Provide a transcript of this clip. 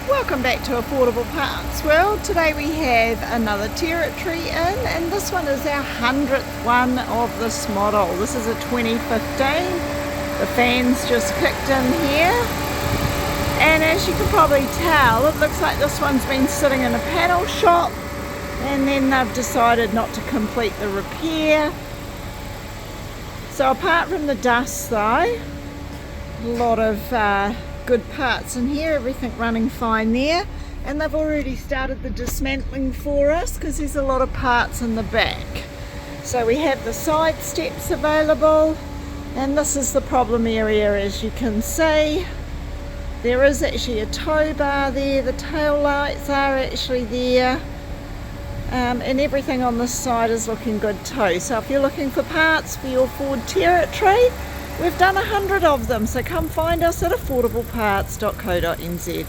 Welcome back to Affordable Partsworld. Today we have another Territory in, and this one is our 100th one of this model. This is a 2015. The fan's just kicked in here, and as you can probably tell, it looks like this one's been sitting in a panel shop, and then they've decided not to complete the repair. So apart from the dust though, a lot of good parts in here, everything running fine there, and they've already started the dismantling for us because there's a lot of parts in the back. So we have the side steps available, and this is the problem area. As you can see, there is actually a tow bar there, the tail lights are actually there, and everything on this side is looking good too. So if you're looking for parts for your Ford Territory, we've done 100 of them, so come find us at affordableparts.co.nz.